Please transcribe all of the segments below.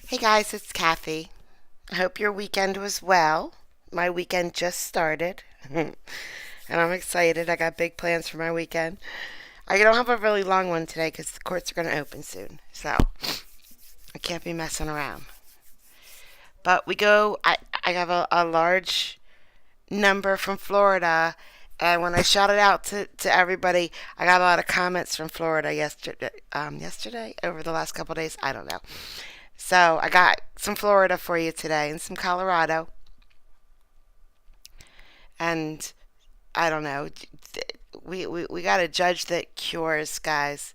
Hey guys, it's Kathy. I hope your weekend was well. My weekend just started, and I'm excited. I got big plans for my weekend. I don't have a really long one today because the courts are going to open soon, so I can't be messing around. But I have a large number from Florida, and when I shouted out to everybody, I got a lot of comments from Florida yesterday, over the last couple of days. I don't know. So I got some Florida for you today and some Colorado. And I don't know. We got a judge that cures, guys.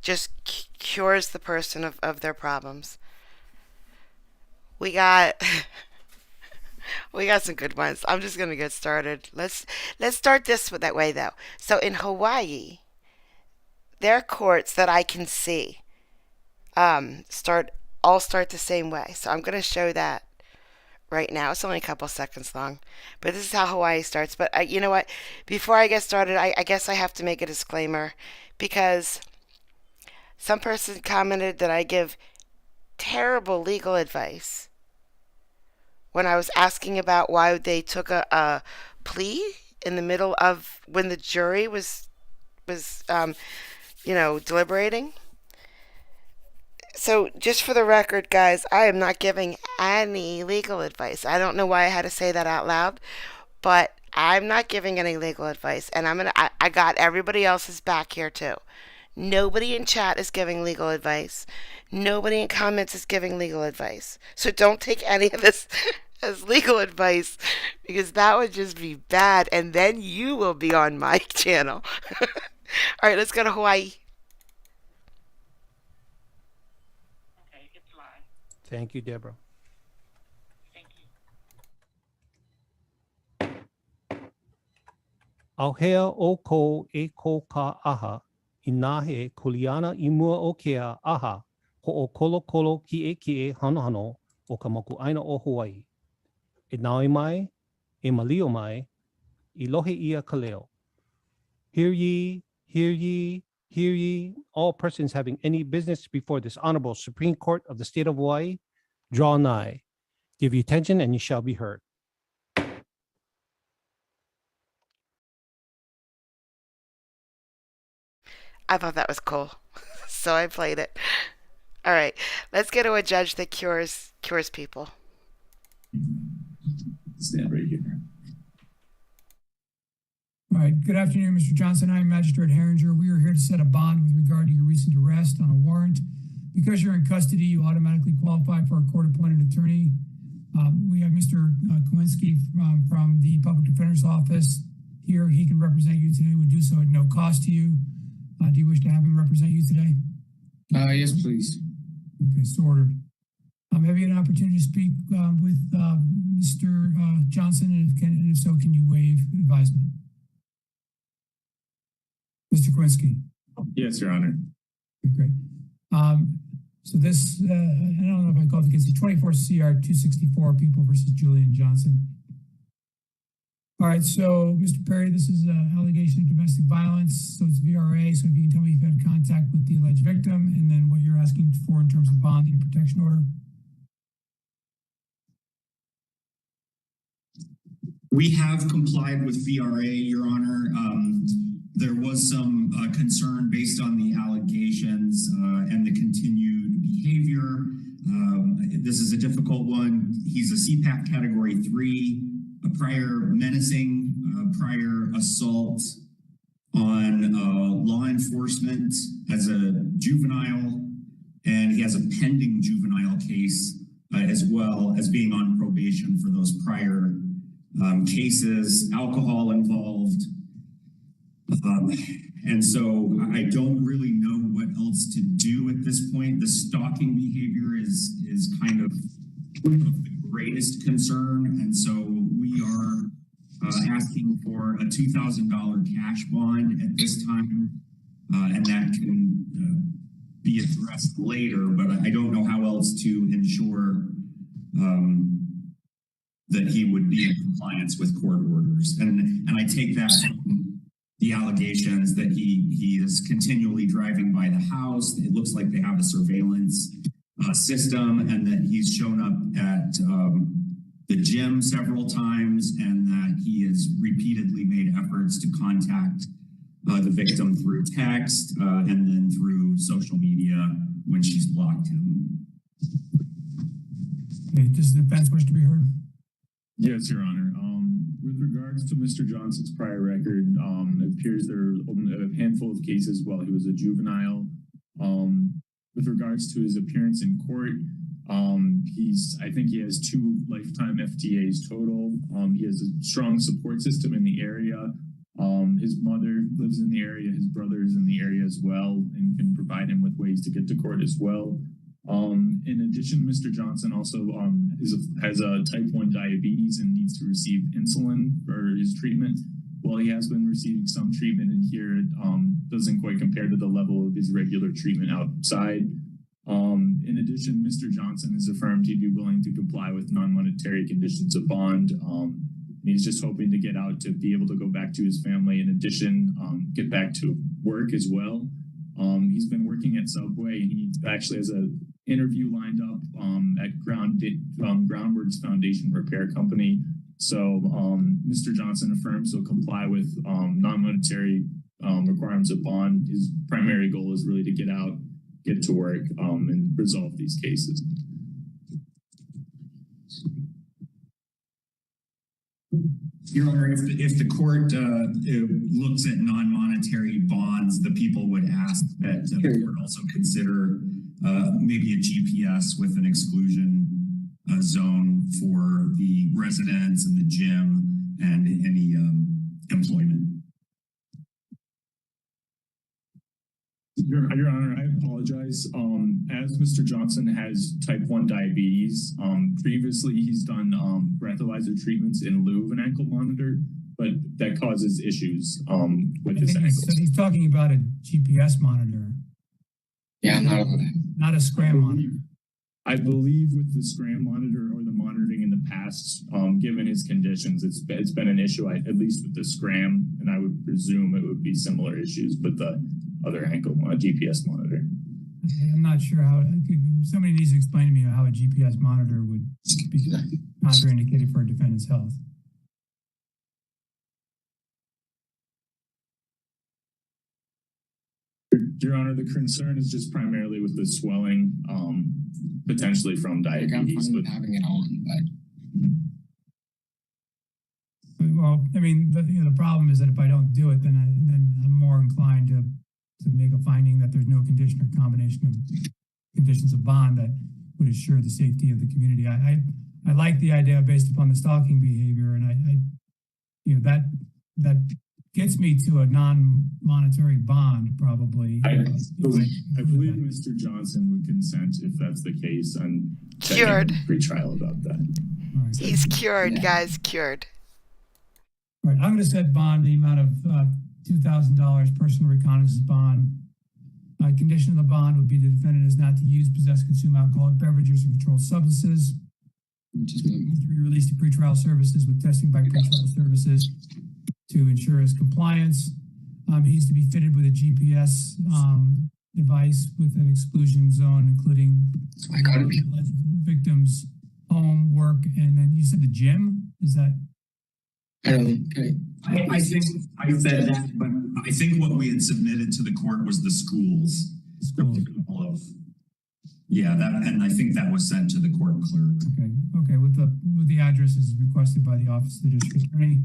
Just cures the person of their problems. We got we got some good ones. I'm just gonna get started. Let's start this that way though. So in Hawaii, there are courts that I can see start all start the same way. So I'm gonna show that right now. It's only a couple seconds long, but this is how Hawaii starts. But you know what? Before I get started, I guess I have to make a disclaimer because some person commented that I give terrible legal advice when I was asking about why they took a plea in the middle of when the jury was deliberating. So, just for the record, guys, I am not giving any legal advice. I don't know why I had to say that out loud, but I'm not giving any legal advice, and I got everybody else's back here too. Nobody in chat is giving legal advice. Nobody in comments is giving legal advice. So don't take any of this as legal advice because that would just be bad, and then you will be on my channel. All right, let's go to Hawaii. Thank you, Deborah. Auhea o ko e ko ka aha, I nahe kuliana I mua o kea aha, ho o kolo kolo ki e hano hano o ka moku aina o Hawaii. E naoi mai, e malio mai, I lohe ia ka leo. Hear ye, hear ye, hear ye, all persons having any business before this Honorable Supreme Court of the State of Hawaii, draw nigh. Give you attention and you shall be heard. I thought that was cool, so I played it. All right, let's get to a judge that cures people. Stand right here. All right. Good afternoon, Mr. Johnson. I'm Magistrate Herringer. We are here to set a bond with regard to your recent arrest on a warrant. Because you're in custody, you automatically qualify for a court-appointed attorney. We have Mr. Kowinski from the Public Defender's Office here. He can represent you today. Would do so at no cost to you. Do you wish to have him represent you today? Yes, please. Okay, so ordered. Have you had an opportunity to speak with Mr. Johnson? And if so, can you waive advisement? Mr. Kowinski. Yes, Your Honor. Okay, great. So this, I don't know if I called the case, 24 CR 264, People versus Julian Johnson. All right, so Mr. Perry, this is an allegation of domestic violence, so it's VRA. So if you can tell me if you've had contact with the alleged victim and then what you're asking for in terms of bond and protection order. We have complied with VRA, Your Honor. There was some concern based on the allegations and the continued behavior. This is a difficult one. He's a CPAC Category 3, a prior menacing, prior assault on law enforcement as a juvenile, and he has a pending juvenile case as well as being on probation for those prior cases, alcohol involved. And so I don't really know what else to do at this point. The stalking behavior is kind of the greatest concern. And so we are asking for a $2,000 cash bond at this time. And that can be addressed later, but I don't know how else to ensure that he would be in compliance with court orders. And I take that from the allegations that he is continually driving by the house. It looks like they have a surveillance system, and that he's shown up at the gym several times, and that he has repeatedly made efforts to contact the victim through text and then through social media when she's blocked him. Okay, does the defense wish to be heard? Yes, Your Honor. With regards to Mr. Johnson's prior record, it appears there are a handful of cases while he was a juvenile. With regards to his appearance in court, I think he has 2 lifetime FTAs total. He has a strong support system in the area. His mother lives in the area, his brother is in the area as well, and can provide him with ways to get to court as well. In addition, Mr. Johnson also has a type 1 diabetes and needs to receive insulin for his treatment. While he has been receiving some treatment in here, it doesn't quite compare to the level of his regular treatment outside. In addition, Mr. Johnson has affirmed he'd be willing to comply with non-monetary conditions of bond. He's just hoping to get out to be able to go back to his family. In addition, get back to work as well. He's been working at Subway, and he actually has an interview lined up at Groundworks Foundation Repair Company. So Mr. Johnson affirms he'll comply with non-monetary requirements of bond. His primary goal is really to get out, get to work, and resolve these cases. Your Honor, if the court looks at non-monetary bonds, the people would ask that the court also consider maybe a GPS with an exclusion zone for the residents and the gym and any employment. Your Honor, I apologize. As Mr. Johnson has type 1 diabetes, previously he's done breathalyzer treatments in lieu of an ankle monitor, but that causes issues with his ankles. He's talking about a GPS monitor. Yeah, not a scram monitor. I believe with the scram monitor or the monitoring in the past, given his conditions, it's been an issue, at least with the scram, and I would presume it would be similar issues with the other ankle GPS monitor. Okay, I'm not sure how. Somebody needs to explain to me how a GPS monitor would be contraindicated for a defendant's health. Your Honor, the concern is just primarily with the swelling, potentially from diabetes. I'm fine having it on, but well, I mean, the problem is that if I don't do it, then I'm more inclined to make a finding that there's no condition or combination of conditions of bond that would assure the safety of the community. I like the idea based upon the stalking behavior, and I that gets me to a non-monetary bond probably. I believe Mr. Johnson would consent if that's the case, and cured pre-trial about that. Right. He's cured, guys, cured. All right, I'm going to set bond the amount of $2,000 personal reconnaissance bond. Condition of the bond would be the defendant is not to use, possess, consume alcoholic beverages and controlled substances. Needs to be released to pretrial services with testing by pretrial services to ensure his compliance. He needs to be fitted with a GPS device with an exclusion zone, including victim's home, work, and then you said the gym. Is that? I don't. I think I said that, but I think what we had submitted to the court was the schools. Yeah, that, and I think that was sent to the court clerk. Okay. With the addresses requested by the office of the district attorney.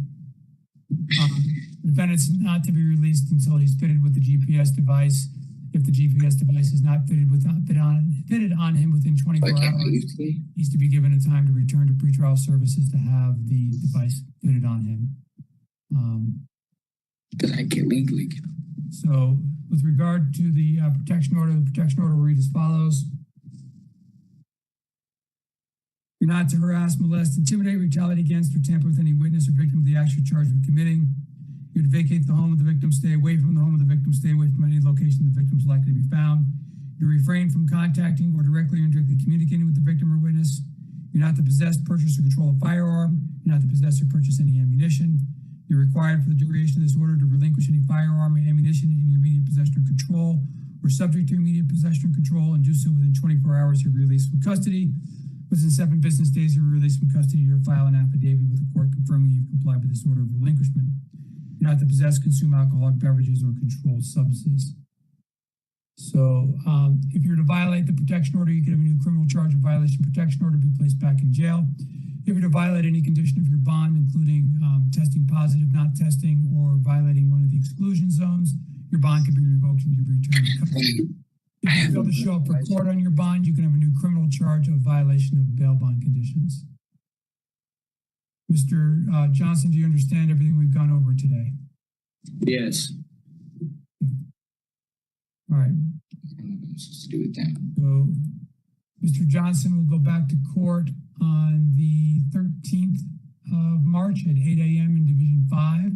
The defendant's not to be released until he's fitted with the GPS device. If the GPS device is not fitted on him within 24 hours, he's to be given a time to return to pretrial services to have the device fitted on him. Because I can't legally. So, with regard to the protection order will read as follows. You're not to harass, molest, intimidate, retaliate against, or tamper with any witness or victim of the act you're charged with committing. You're to vacate the home of the victim, stay away from the home of the victim, stay away from any location the victim is likely to be found. You refrain from contacting or directly or indirectly communicating with the victim or witness. You're not to possess, purchase, or control a firearm. You're not to possess or purchase any ammunition. You're required for the duration of this order to relinquish any firearm or ammunition in your immediate possession or control, or subject to immediate possession or control, and do so within 24 hours of your release from custody. Within 7 business days of your release from custody, you file an affidavit with the court confirming you've complied with this order of relinquishment. You're not to possess, consume alcoholic beverages or controlled substances. So if you're to violate the protection order, you could have a new criminal charge of violation of protection order, be placed back in jail. If you're to violate any condition of your bond, including testing positive, not testing, or violating one of the exclusion zones, your bond can be revoked and you can be returned to custody. If you fail to show up for court on your bond, you can have a new criminal charge of violation of bail bond conditions. Mr. Johnson, do you understand everything we've gone over today? Yes. All right. Let's do it then. So Mr. Johnson will go back to court on the 13th of March at 8 a.m. in Division 5.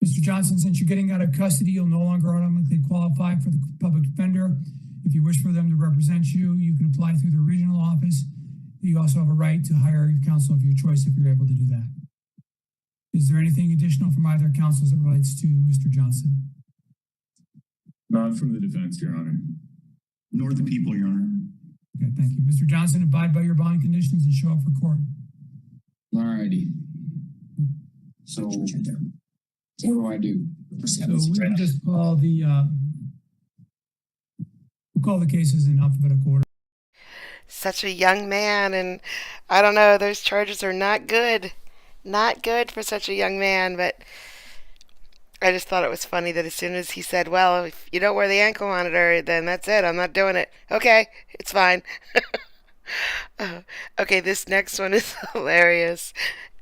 Mr. Johnson, since you're getting out of custody, you'll no longer automatically qualify for the public defender. If you wish for them to represent you, you can apply through the regional office. You also have a right to hire your counsel of your choice if you're able to do that. Is there anything additional from either counsels that relates to Mr. Johnson? Not from the defense, Your Honor. Nor the people, Your Honor. Okay, thank you. Mr. Johnson, abide by your bond conditions and show up for court. All righty. So, what do I do? So we can just call the, we'll call the cases in alphabetical order. Such a young man, and I don't know, those charges are not good. Not good for such a young man, but I just thought it was funny that as soon as he said, well, if you don't wear the ankle monitor, then that's it. I'm not doing it. Okay, it's fine. Okay, this next one is hilarious.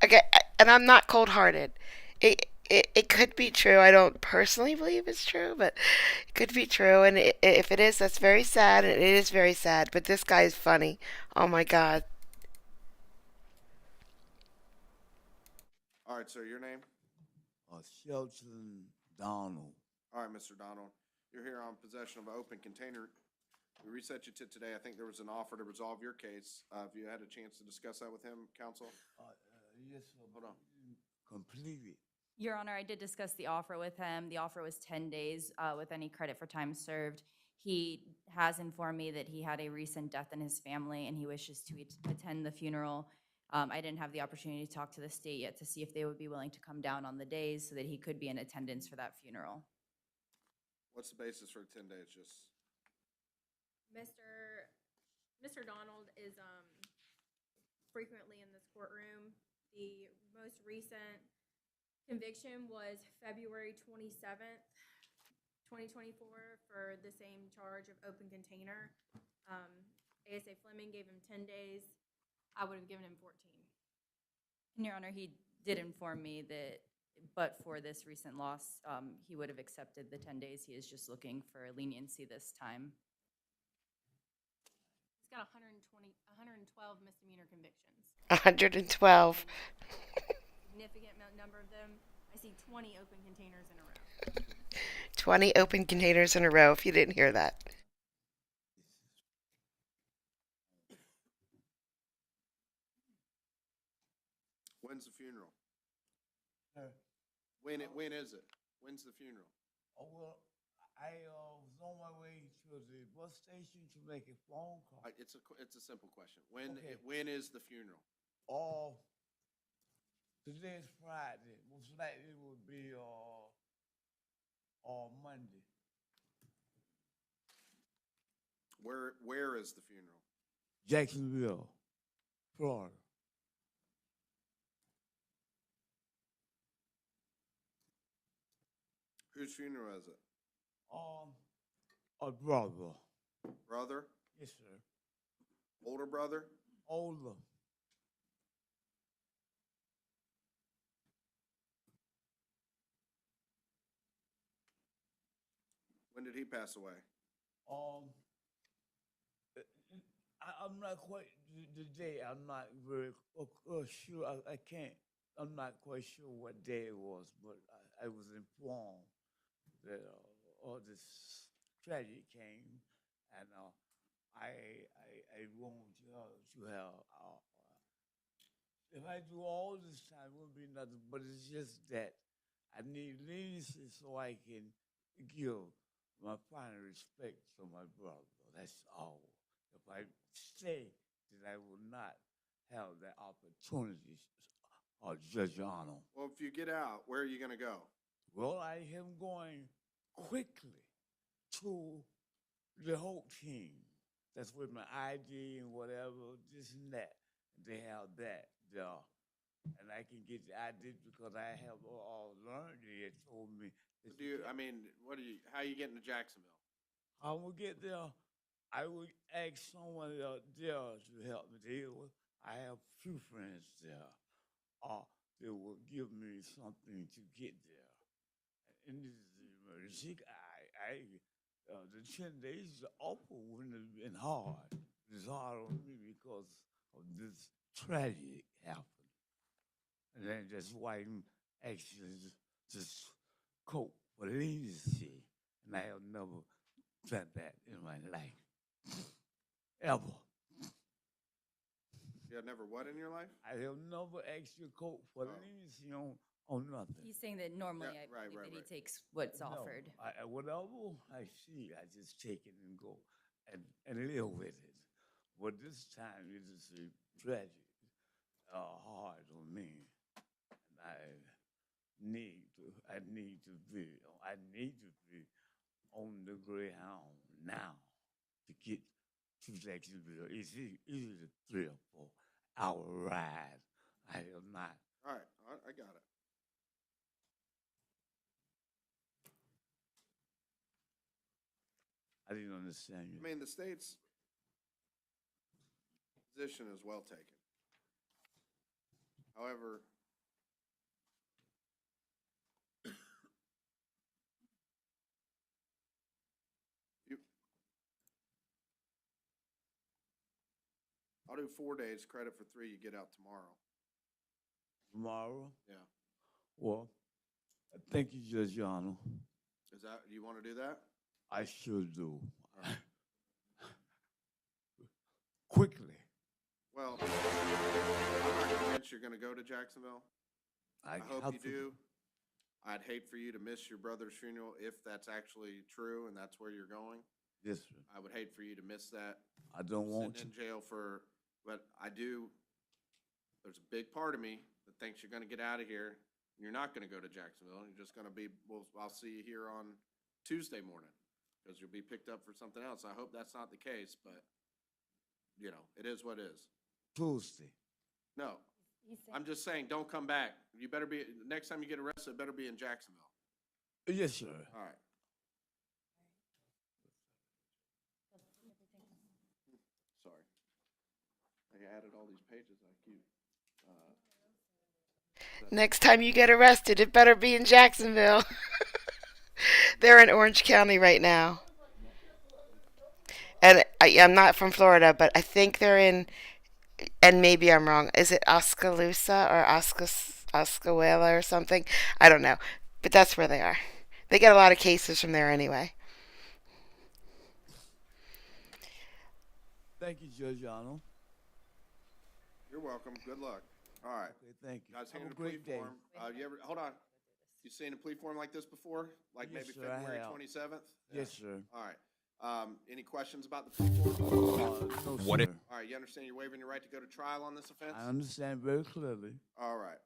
Okay, and I'm not cold-hearted. It could be true. I don't personally believe it's true, but it could be true. And if it is, that's very sad. And it is very sad. But this guy is funny. Oh my God. All right, sir, your name? Shelton Donald. All right, Mr. Donald, you're here on possession of an open container. We reset you to today. I think there was an offer to resolve your case. Have you had a chance to discuss that with him, counsel? Yes, sir. Hold on. Completed. Your Honor, I did discuss the offer with him. The offer was 10 days with any credit for time served. He has informed me that he had a recent death in his family and he wishes to attend the funeral. I didn't have the opportunity to talk to the state yet to see if they would be willing to come down on the days so that he could be in attendance for that funeral. What's the basis for 10 days? Just Mr. Donald is frequently in this courtroom. The most recent conviction was February 27th, 2024 for the same charge of open container. ASA Fleming gave him 10 days. I would have given him 14. And Your Honor, he did inform me that but for this recent loss, he would have accepted the 10 days. He is just looking for leniency this time. He's got 112 misdemeanor convictions. 112. Significant number of them. I see 20 open containers in a row. 20 open containers in a row, if you didn't hear that. when's the funeral? Sir. When is it? When's the funeral? Oh, well, I was on my way to the bus station to make a phone call. It's a simple question. When Okay. when is the funeral? Today is Friday. Most likely it will be Monday. Where is the funeral? Jacksonville, Florida. Whose funeral is it? A brother. Brother? Yes, sir. Older brother? Older. When did he pass away? I'm not quite the day. I'm not very sure. I can't. I'm not quite sure what day it was, but I was informed that all this tragedy came, and I want to have. If I do all this time, it won't be nothing. But it's just that I need leniency so I can give my final respect to my brother. That's all. If I say that I will not have that opportunity, Judge Arnold. Well, if you get out, where are you gonna go? Well, I am going quickly to the whole team. That's with my ID and whatever, this and that. They have that there. And I can get the ID because I have all learned it. Told me. Do you, I mean, how are you getting to Jacksonville? I will get there. I will ask someone there to help me. I have few friends there. They will give me something to get there. And this is the emergency. The 10 days off wouldn't have been hard. It's hard on me because of this tragedy happened. And then that's why I'm actually just cope with leniency. And I have never done that in my life. Ever. You had never what in your life? I have never asked you cope for leniency on nothing. He's saying that normally Yeah, I right, believe that right. he takes what's No, offered. whatever I see, I just take it and go and live with it. But this time it is a tragedy, hard on me. And I need to be on the Greyhound now to get to Jacksonville. It's a 3 or 4 hour ride. I am not. All right, I got it. I didn't understand you. I mean, the state's position is well taken. However, I'll do 4 days, credit for 3, you get out tomorrow. Tomorrow? Yeah. Well, thank you, Judge Arnold. Do you want to do that? I sure do. Quickly. Well, I'm not convinced you're gonna go to Jacksonville. I hope have you to- do. I'd hate for you to miss your brother's funeral if that's actually true and that's where you're going. Yes, sir. I would hate for you to miss that. I don't want Sitting to. in jail but there's a big part of me that thinks you're gonna get out of here. And you're not gonna go to Jacksonville. You're just gonna I'll see you here on Tuesday morning because you'll be picked up for something else. I hope that's not the case, but it is what it is. Tuesday. No, I'm just saying, don't come back. You better be, next time you get arrested, it better be in Jacksonville. Yes, sir. All right. Sorry. I added all these pages like you. Next time you get arrested, it better be in Jacksonville. They're in Orange County right now. And I'm not from Florida, but I think they're in, and maybe I'm wrong. Is it Oskaloosa or Osceola or something? I don't know. But that's where they are. They get a lot of cases from there anyway. Thank you, Judge Arnold. You're welcome. Good luck. All right. Okay, thank you. Guys, Have handed a a plea great day. form. Hold on. You seen a plea form like this before? Like Yes, maybe sir, I February have. 27th? Yes, sir. All right. Any questions about the plea form? No, What sir. All right. You understand you're waiving your right to go to trial on this offense? I understand very clearly. All right.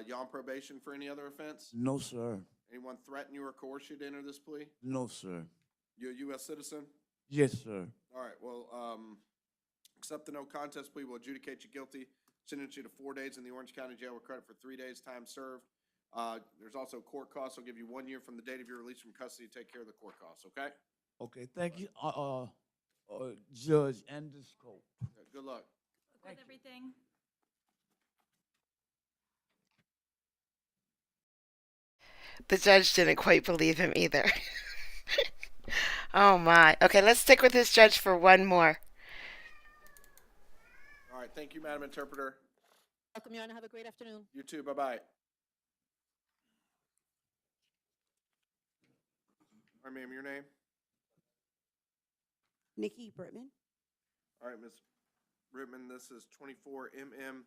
You on probation for any other offense? No, sir. Anyone threaten you or coerce you to enter this plea? No, sir. You a U.S. citizen? Yes, sir. All right. Well, accept the no contest plea. Will adjudicate you guilty. Sentence you to 4 days in the Orange County Jail with credit for 3 days time served. There's also court costs. I'll give you 1 year from the date of your release from custody to take care of the court costs. Okay? Okay, thank you, Judge Endoscope. Yeah, good luck. With everything. The judge didn't quite believe him either. Oh my. Okay, let's stick with this judge for one more. All right. Thank you, Madam Interpreter. Welcome, Your Honor. Have a great afternoon. You too. Bye-bye. All right, ma'am, your name? Nikki Britman. All right, Ms. Rittman, this is 24 MM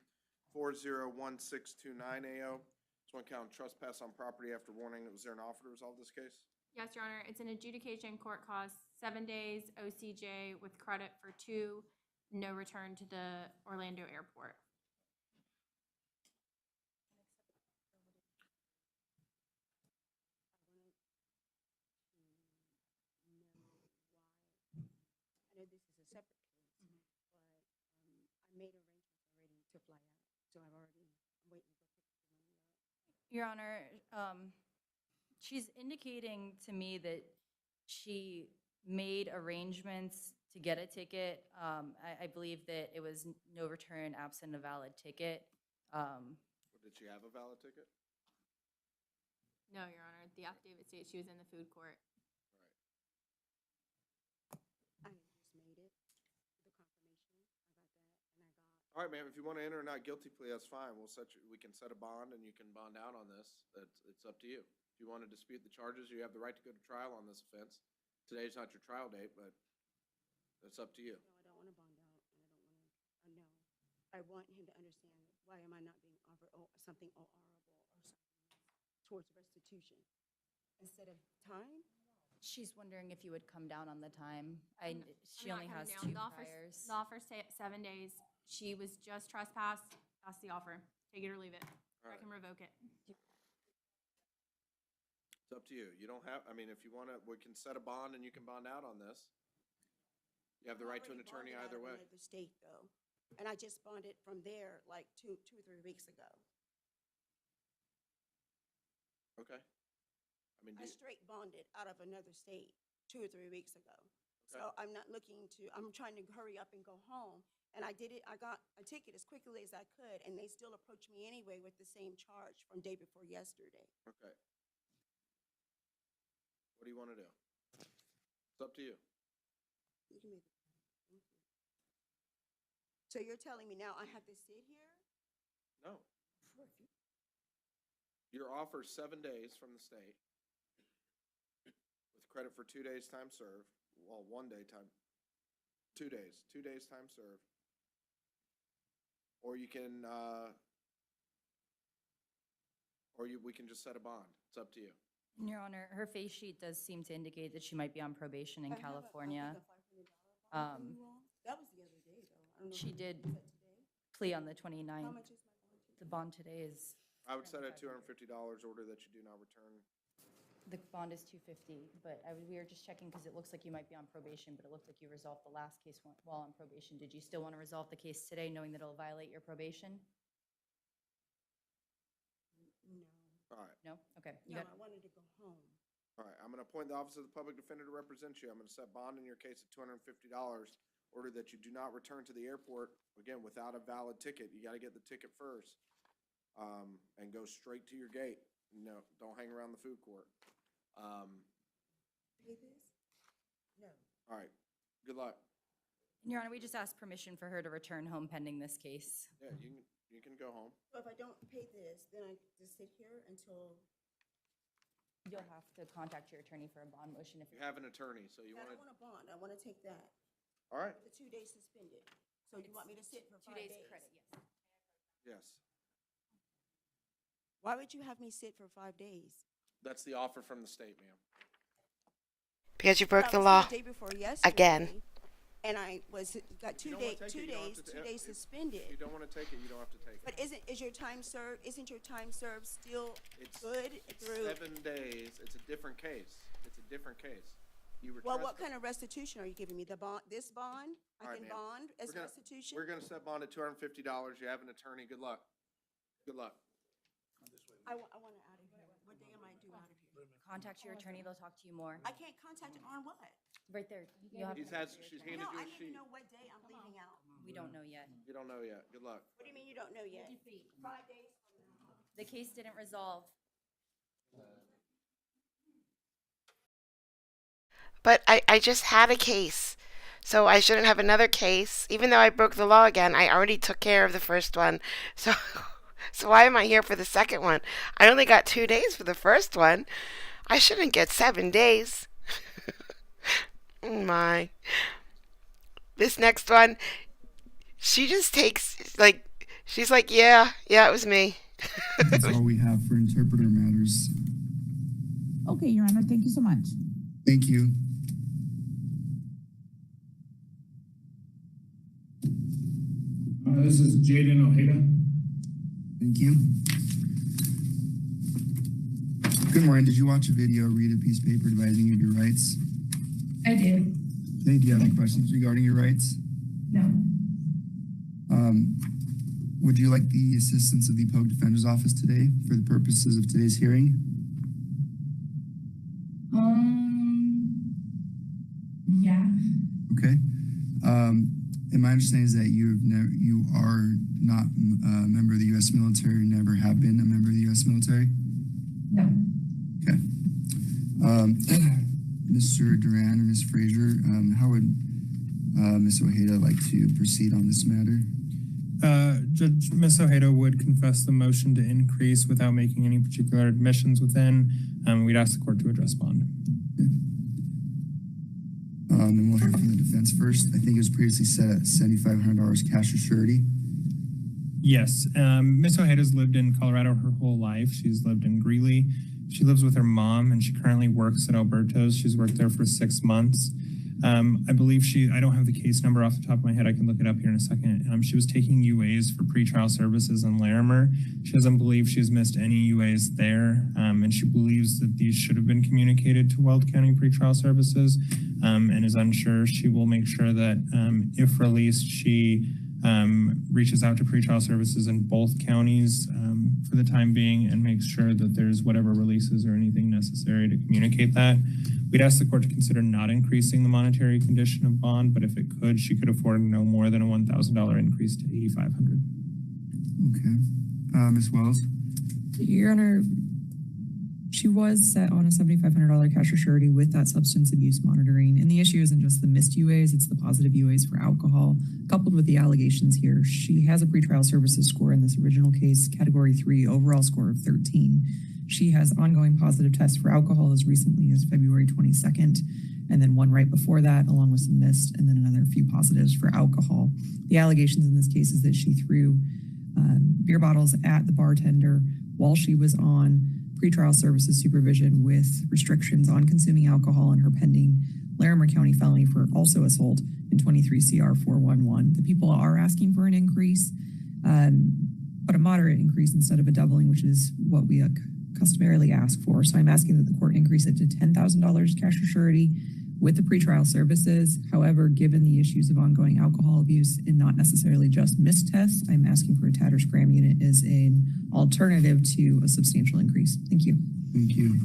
401629 AO. This one count trespass on property after warning. Was there an offer to resolve this case? Yes, Your Honor, it's an adjudication, court costs 7 days, OCJ with credit for 2, no return to the Orlando airport. I know this is a separate case, but I made arrangements already to fly out, so I'm waiting for tickets to money out. Your Honor, she's indicating to me that she made arrangements to get a ticket. I believe that it was no return absent a valid ticket. Did she have a valid ticket? No, Your Honor, the affidavit states she was in the food court. I just made it, the confirmation, I got that, and I got. All right, ma'am, if you want to enter a not guilty plea, that's fine. We can set a bond and you can bond out on this. It's up to you. If you want to dispute the charges, you have the right to go to trial on this offense. Today's not your trial date, but it's up to you. No, I don't want to bond out, and I don't want to, I want him to understand, why am I not being offered something honorable or something towards restitution? Instead of time? She's wondering if you would come down on the time. She I'm only not has coming 2 down. priors. The offer 7 days. She was just trespassed. That's the offer. Take it or leave it. All I right. can revoke it. It's up to you. You don't have, I mean, if you want to, we can set a bond and you can bond out on this. You have the right to an attorney either way. The state though, and I just bonded from there like two or 3 weeks ago. Okay. I mean, I straight bonded out of another state 2 or 3 weeks ago. So I'm not looking to, I'm trying to hurry up and go home. And I did it, I got a ticket as quickly as I could, and they still approached me anyway with the same charge from day before yesterday. okay. What do you want to do? It's up to you. You can make it. Thank you. So you're telling me now I have to sit here? No. Your offer 7 days from the state with credit for 2 days time served. Well, 1 day time, 2 days, 2 days time served. Or you can, we can just set a bond. It's up to you. Your Honor, her face sheet does seem to indicate that she might be on probation in I have California. a $500 bond from you all. That was the other day though. I don't know She if did was that today? plea on the How 29th. much is my bond? The bond today is, I would set it at $250, order that you do not return. the bond is $250, but we were just checking because it looks like you might be on probation, but it looked like you resolved the last case while on probation. Did you still want to resolve the case today, knowing that it'll violate your probation? No. All right. No? Okay. You No, got, I wanted to go home. All right, I'm going to appoint the Office of the Public Defender to represent you. I'm going to set bond in your case at $250. Order that you do not return to the airport, again, without a valid ticket. You got to get the ticket first. And go straight to your gate. No, don't hang around the food court. Pay this? No. All right, good luck. Your Honor, we just asked permission for her to return home pending this case. Yeah, you can go home. So if I don't pay this, then I just sit here until, You'll have to contact your attorney for a bond motion if You have an attorney, so you I want don't to, want a bond, I want to take that, all right, the 2 days suspended. So you want me to sit for 2 5 days days? credit, yes. yes. Why would you have me sit for 5 days? That's the offer from the state, ma'am. Because you broke I the was law. here the day before yesterday, Again. And I got If you don't wanna take it, 2 you don't have days, to 2 ta- days if- suspended. If you don't want to take it, you don't have to take it. But is your time served, isn't your time served still It's- good It's through? 7 days, it's a different case. It's a different case. You were Well, what trespassed. kind of restitution are you giving me? The bond, this bond? All I right, can ma'am. bond as We're gonna- restitution? We're going to set bond at $250. You have an attorney. Good luck. Good luck. I want to out of here. What day am I due out of here? Contact your attorney, they'll talk to you more. I can't contact it on what? Right there. You have to She's contact your she's attorney. handed No, you I a need to sheet. know what day I'm leaving out. We don't know yet. You don't know yet. Good luck. What do you mean you don't know yet? 5 days from now. The case didn't resolve. But I just had a case. So I shouldn't have another case. Even though I broke the law again, I already took care of the first one. So so why am I here for the second one? I only got 2 days for the first one. I shouldn't get 7 days. Oh my. This next one, she just takes, like, she's like, yeah, it was me. That's all we have for interpreter matters. Okay, Your Honor, thank you so much. Thank you. This is Jaden Ojeda. Thank you. Good morning. Did you watch a video or read a piece of paper advising you of your rights? I did. Hey, do you have any questions regarding your rights? No. Would you like the assistance of the Public Defender's Office today for the purposes of today's hearing? Yeah. Okay. And my understanding is that you are not a member of the U.S. military, never have been a member of the U.S. military? No. Okay. Mr. Duran or Ms. Frazier, how would Ms. Ojeda like to proceed on this matter? Judge, Ms. Ojeda would confess the motion to increase without making any particular admissions within. We'd ask the court to address bond. Okay. And we'll hear from the defense first. I think it was previously set at $7,500 cash or surety. Yes. Ms. Ojeda's lived in Colorado her whole life. She's lived in Greeley. She lives with her mom, and she currently works at Alberto's. She's worked there for 6 months. I believe I don't have the case number off the top of my head. I can look it up here in a second. She was taking UAs for pretrial services in Larimer. She doesn't believe she's missed any UAs there, and she believes that these should have been communicated to Weld County Pretrial Services, and is unsure. She will make sure that if released, she reaches out to pretrial services in both counties for the time being and makes sure that there's whatever releases or anything necessary to communicate that. We'd ask the court to consider not increasing the monetary condition of bond, but if it could, she could afford no more than a $1,000 increase to $8,500. Okay. Ms. Wells? Your Honor, she was set on a $7,500 cash or surety with that substance abuse monitoring. And the issue isn't just the missed UAs, it's the positive UAs for alcohol. Coupled with the allegations here, she has a pretrial services score in this original case, category 3, overall score of 13. She has ongoing positive tests for alcohol as recently as February 22nd, and then one right before that, along with some missed, and then another few positives for alcohol. The allegations in this case is that she threw beer bottles at the bartender while she was on pretrial services supervision with restrictions on consuming alcohol and her pending Larimer County felony for also assault in 23 CR 411. The people are asking for an increase, but a moderate increase instead of a doubling, which is what we customarily ask for. So I'm asking that the court increase it to $10,000 cash or surety with the pretrial services. However, given the issues of ongoing alcohol abuse and not necessarily just missed tests, I'm asking for a TAT or scram unit as an alternative to a substantial increase. Thank you. Thank you.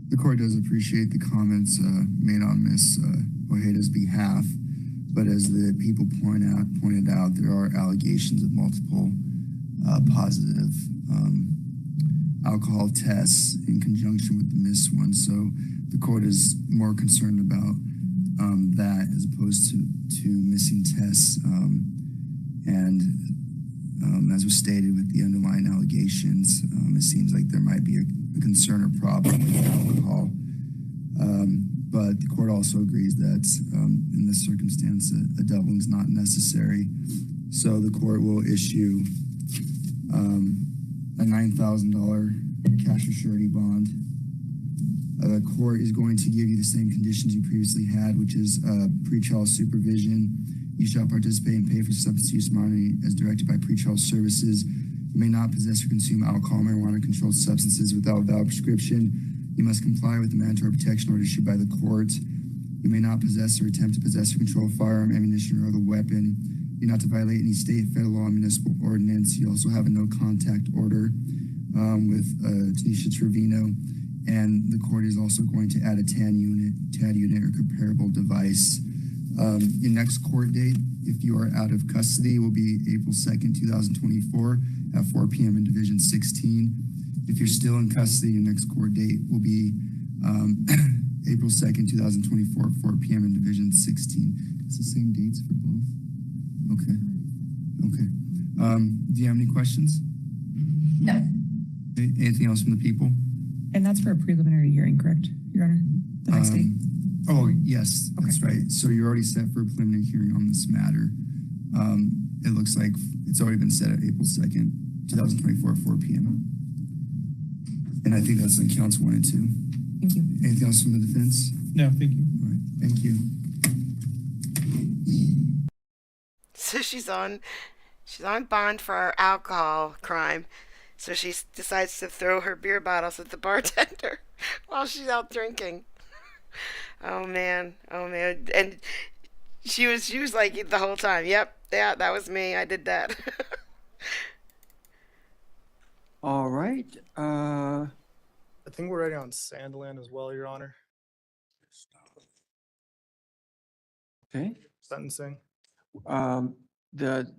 The court does appreciate the comments made on Ms. Ojeda's behalf, but as the people pointed out, there are allegations of multiple positive alcohol tests in conjunction with the missed one. So the court is more concerned about that as opposed to missing tests. And as was stated with the underlying allegations, it seems like there might be a concern or problem with alcohol. But the court also agrees that in this circumstance, a doubling is not necessary. So the court will issue a $9,000 cash or surety bond. The court is going to give you the same conditions you previously had, which is pretrial supervision. You shall participate and pay for substance use monitoring as directed by pretrial services. You may not possess or consume alcohol, marijuana, controlled substances without valid prescription. You must comply with the mandatory protection order issued by the court. You may not possess or attempt to possess or control a firearm, ammunition, or other weapon. You're not to violate any state, federal law, municipal ordinance. You also have a no contact order with Tanisha Trevino. And the court is also going to add a TAD unit or comparable device. Your next court date, if you are out of custody, will be April 2nd, 2024 at 4 p.m. in Division 16. If you're still in custody, your next court date will be April 2nd, 2024 at 4 p.m. in Division 16. It's the same dates for both? Okay. Okay. Do you have any questions? No. Anything else from the people? And that's for a preliminary hearing, correct, Your Honor? The next date? Oh, yes, that's right. So you're already set for a preliminary hearing on this matter. It looks like it's already been set at April 2nd, 2024, 4 p.m. And I think that's on counts 1 and 2. Thank you. Anything else from the defense? No, thank you. All right, thank you. So she's on bond for our alcohol crime. So she decides to throw her beer bottles at the bartender while she's out drinking. Oh man, and she was like the whole time. Yep, yeah, that was me. I did that. All right. I think we're ready on Sandland as well, Your Honor. Okay. Sentencing. The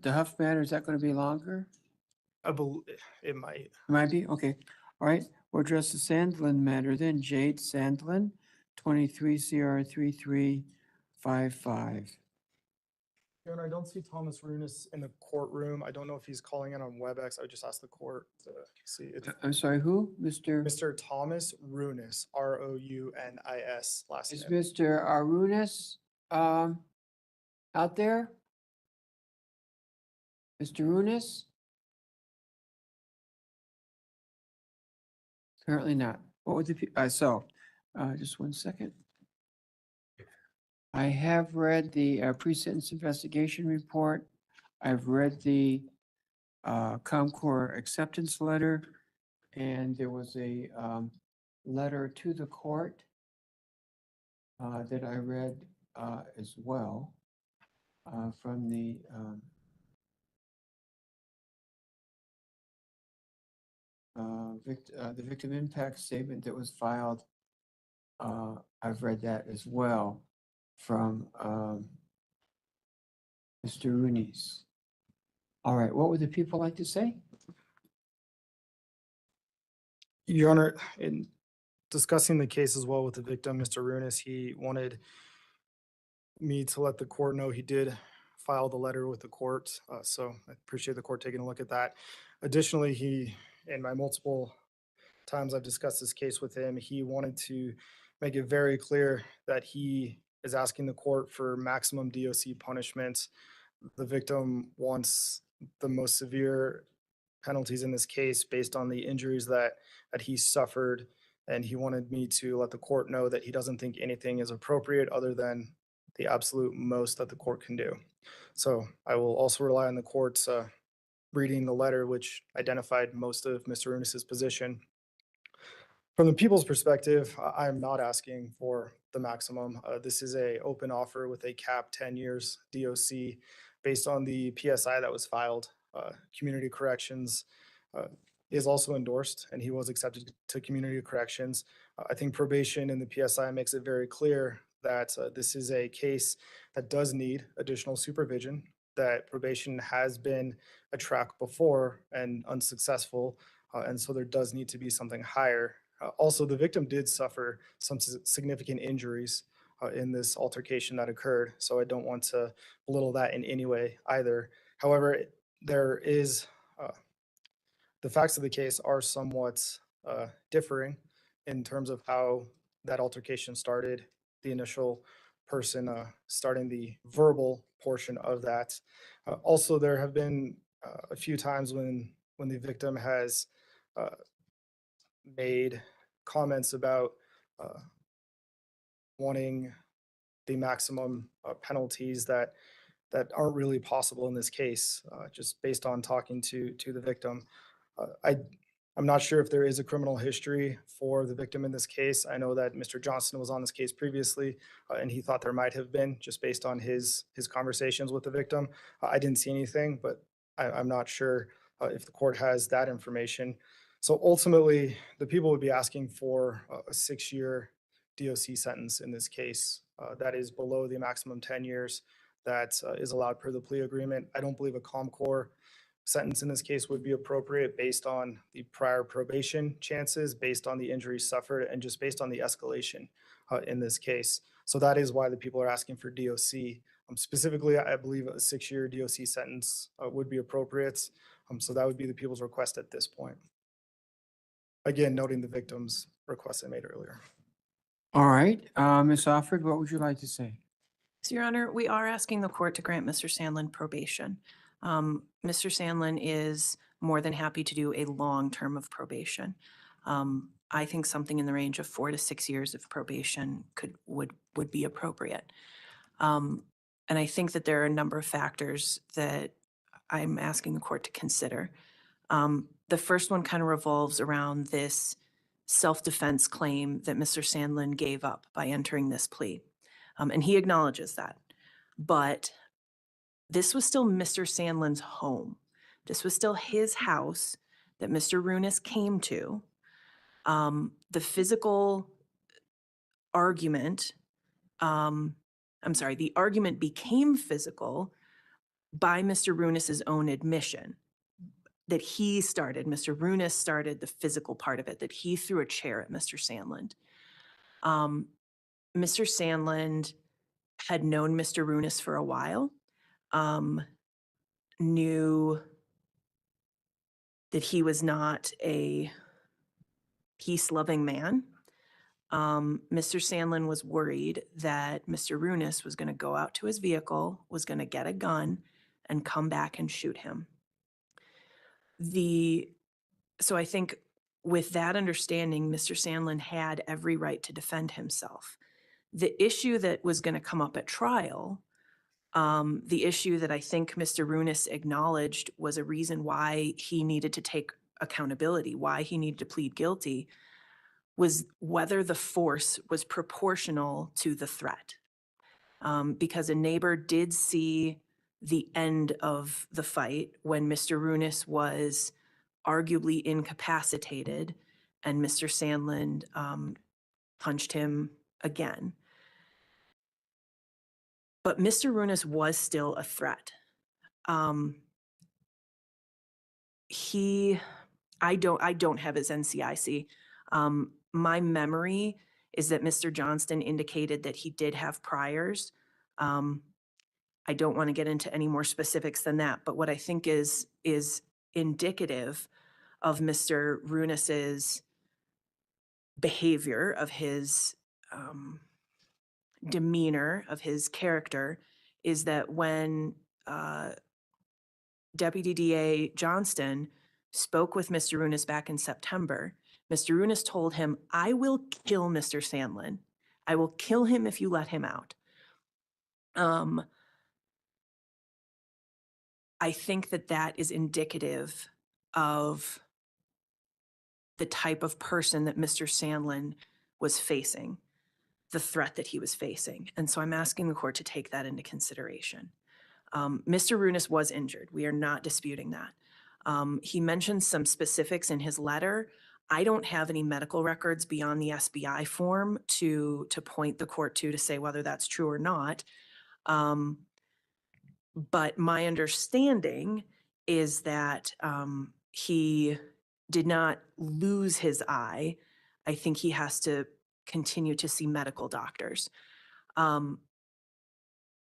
Huff matter, is that going to be longer? I believe it might. It might be? Okay. All right. We'll address the Sandlin matter then. Jade Sandlin, 23 CR 3355. Your Honor, I don't see Thomas Runis in the courtroom. I don't know if he's calling in on WebEx. I would just ask the court to see. I'm sorry, who? Mr. Thomas Runis, Rounis, last Is name. Mr. Arunas out there? Mr. Runis? Apparently not. What would the, just 1 second. I have read the pre-sentence investigation report. I've read the ComCore acceptance letter, and there was a letter to the court that I read as well from the victim impact statement that was filed. I've read that as well from Mr. Runis. All right, what would the people like to say? Your Honor, in discussing the case as well with the victim, Mr. Runis, he wanted me to let the court know he did file the letter with the court. So I appreciate the court taking a look at that. Additionally, he, in my multiple times I've discussed this case with him, he wanted to make it very clear that he is asking the court for maximum DOC punishment. The victim wants the most severe penalties in this case based on the injuries that he suffered, and he wanted me to let the court know that he doesn't think anything is appropriate other than the absolute most that the court can do. So I will also rely on the court's reading the letter, which identified most of Mr. Runis's position. From the people's perspective, I'm not asking for the maximum. This is a open offer with a cap 10 years DOC based on the PSI that was filed. Community corrections is also endorsed, and he was accepted to community corrections. I think probation in the PSI makes it very clear that this is a case that does need additional supervision, that probation has been a track before and unsuccessful, and so there does need to be something higher. Also, the victim did suffer some significant injuries in this altercation that occurred, so I don't want to belittle that in any way either. However, there is, the facts of the case are somewhat differing in terms of how that altercation started, the initial person starting the verbal portion of that. Also, there have been a few times when the victim has made comments about wanting the maximum penalties that aren't really possible in this case, just based on talking to the victim. I'm not sure if there is a criminal history for the victim in this case. I know that Mr. Johnson was on this case previously, and he thought there might have been, just based on his conversations with the victim. I didn't see anything, but I'm not sure if the court has that information. So ultimately, the people would be asking for a 6-year DOC sentence in this case. That is below the maximum 10 years that is allowed per the plea agreement. I don't believe a ComCore sentence in this case would be appropriate based on the prior probation chances, based on the injuries suffered, and just based on the escalation in this case. So that is why the people are asking for DOC. Specifically, I believe a 6-year DOC sentence would be appropriate. So that would be the people's request at this point. Again, noting the victim's request I made earlier. All right, Ms. Alford, what would you like to say? So, Your Honor, we are asking the court to grant Mr. Sandlin probation. Mr. Sandlin is more than happy to do a long term of probation. I think something in the range of 4 to 6 years of probation would be appropriate. And I think that there are a number of factors that I'm asking the court to consider. The first one kind of revolves around this self-defense claim that Mr. Sandlin gave up by entering this plea. And he acknowledges that. But this was still Mr. Sandlin's home. This was still his house that Mr. Runis came to. The physical argument, the argument became physical by Mr. Runis's own admission that he started. Mr. Runis started the physical part of it, that he threw a chair at Mr. Sandlin. Mr. Sandlin had known Mr. Runis for a while, knew that he was not a peace-loving man. Mr. Sandlin was worried that Mr. Runis was going to go out to his vehicle, was going to get a gun, and come back and shoot him. So I think with that understanding, Mr. Sandlin had every right to defend himself. The issue that was going to come up at trial, the issue that I think Mr. Runis acknowledged was a reason why he needed to take accountability, why he needed to plead guilty, was whether the force was proportional to the threat. Because a neighbor did see the end of the fight when Mr. Runis was arguably incapacitated and Mr. Sandlin punched him again. But Mr. Runis was still a threat. I don't have his NCIC. My memory is that Mr. Johnston indicated that he did have priors. I don't want to get into any more specifics than that, but what I think is indicative of Mr. Runis's behavior, of his demeanor, of his character, is that when Deputy DA Johnston spoke with Mr. Runis back in September, Mr. Runis told him, "I will kill Mr. Sandlin. I will kill him if you let him out." I think that is indicative of the type of person that Mr. Sandlin was facing, the threat that he was facing. And so I'm asking the court to take that into consideration. Mr. Runis was injured. We are not disputing that. He mentioned some specifics in his letter. I don't have any medical records beyond the SBI form to point the court to say whether that's true or not. But my understanding is that he did not lose his eye. I think he has to continue to see medical doctors. The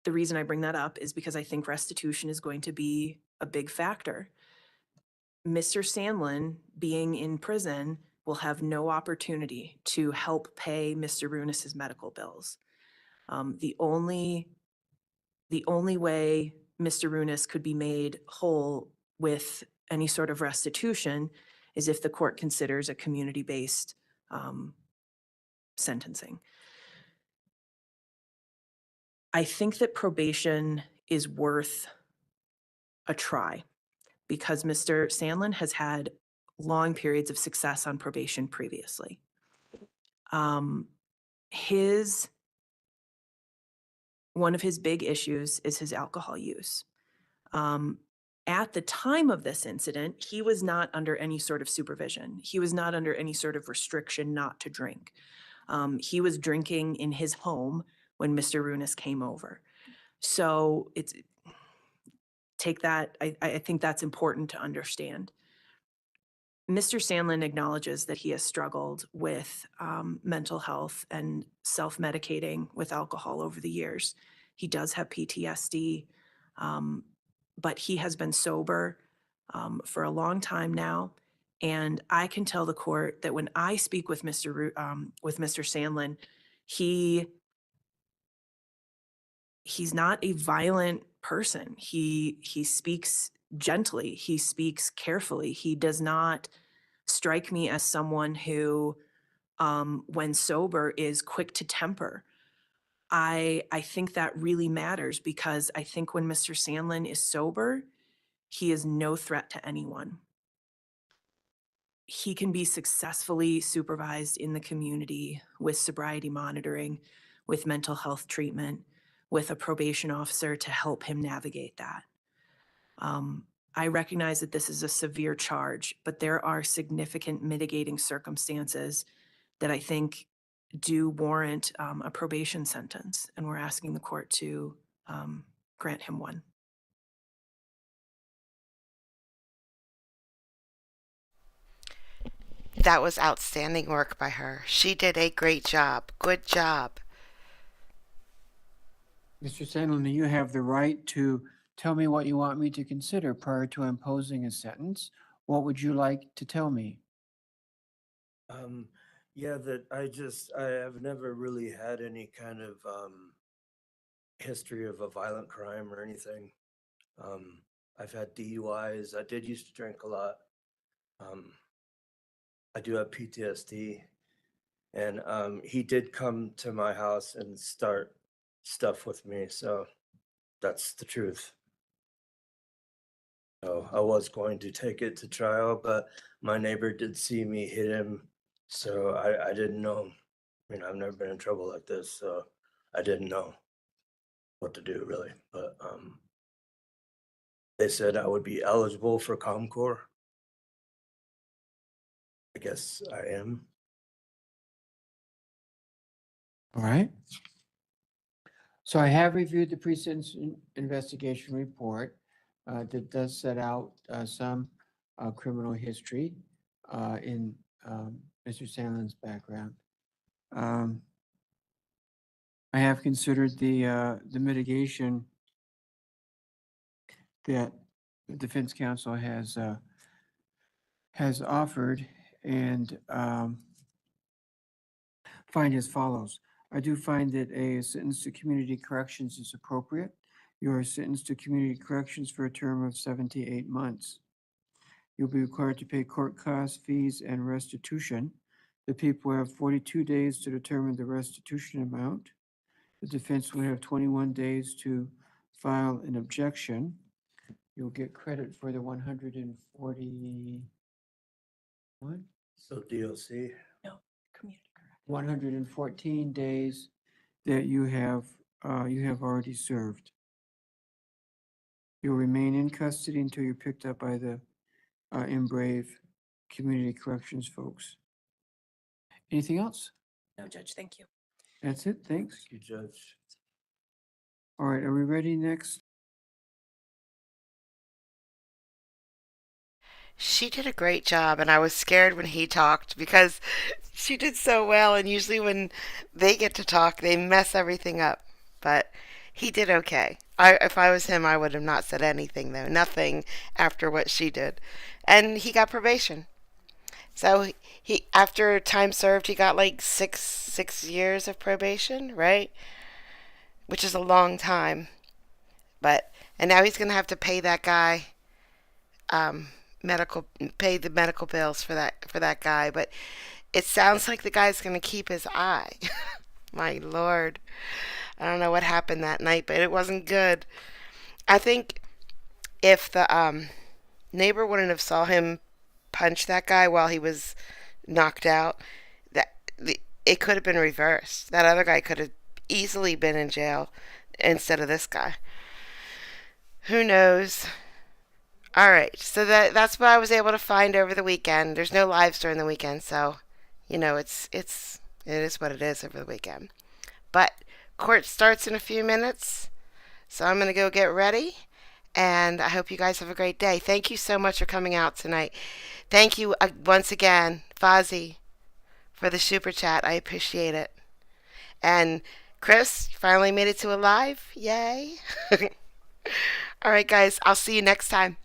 reason I bring that up is because I think restitution is going to be a big factor. Mr. Sandlin, being in prison, will have no opportunity to help pay Mr. Runis's medical bills. The only way Mr. Runis could be made whole with any sort of restitution is if the court considers a community-based sentencing. I think that probation is worth a try because Mr. Sandlin has had long periods of success on probation previously. One of his big issues is his alcohol use. At the time of this incident, he was not under any sort of supervision. He was not under any sort of restriction not to drink. He was drinking in his home when Mr. Runis came over. So take that, I think that's important to understand. Mr. Sandlin acknowledges that he has struggled with mental health and self-medicating with alcohol over the years. He does have PTSD, but he has been sober for a long time now. And I can tell the court that when I speak with Mr. Sandlin, he's not a violent person. He speaks gently. He speaks carefully. He does not strike me as someone who, when sober, is quick to temper. I think that really matters because I think when Mr. Sandlin is sober, he is no threat to anyone. He can be successfully supervised in the community with sobriety monitoring, with mental health treatment, with a probation officer to help him navigate that. I recognize that this is a severe charge, but there are significant mitigating circumstances that I think do warrant a probation sentence, and we're asking the court to grant him one. That was outstanding work by her. She did a great job. Good job. Mr. Sandlin, you have the right to tell me what you want me to consider prior to imposing a sentence. What would you like to tell me? Yeah, that I have never really had any kind of history of a violent crime or anything. I've had DUIs. I did used to drink a lot. I do have PTSD, and he did come to my house and start stuff with me, so that's the truth. So I was going to take it to trial, but my neighbor did see me hit him, so I didn't know. I mean, I've never been in trouble like this, so I didn't know what to do really. But they said I would be eligible for ComCore. I guess I am. All right. So I have reviewed the pre-sentence investigation report that does set out some criminal history in Mr. Sandlin's background. I have considered the mitigation that the defense counsel has offered, and find as follows. I do find that a sentence to community corrections is appropriate. You are sentenced to community corrections for a term of 7 to 8 months. You'll be required to pay court costs, fees, and restitution. The people have 42 days to determine the restitution amount. The defense will have 21 days to file an objection. You'll get credit for the 140. What? So DOC. No, community correct. 114 days that you have already served. You'll remain in custody until you're picked up by the Embrave Community Corrections folks. Anything else? No, Judge, thank you. That's it. Thanks. Thank you, Judge. All right, are we ready next? She did a great job, and I was scared when he talked because she did so well, and usually when they get to talk, they mess everything up. But he did okay. If I was him, I would have not said anything, though. Nothing after what she did. And he got probation. So he after time served, he got like six years of probation, right? Which is a long time. And now he's gonna have to pay that guy pay the medical bills for that guy. But it sounds like the guy's gonna keep his eye. My Lord. I don't know what happened that night, but it wasn't good. I think if the neighbor wouldn't have saw him punch that guy while he was knocked out, it could have been reversed. That other guy could have easily been in jail instead of this guy. Who knows? All right, so that's what I was able to find over the weekend. There's no lives during the weekend, so it is what it is over the weekend. But court starts in a few minutes, so I'm gonna go get ready. And I hope you guys have a great day. Thank you so much for coming out tonight. Thank you once again, Fozzie, for the super chat. I appreciate it. And Chris finally made it to a live. Yay. All right, guys. I'll see you next time.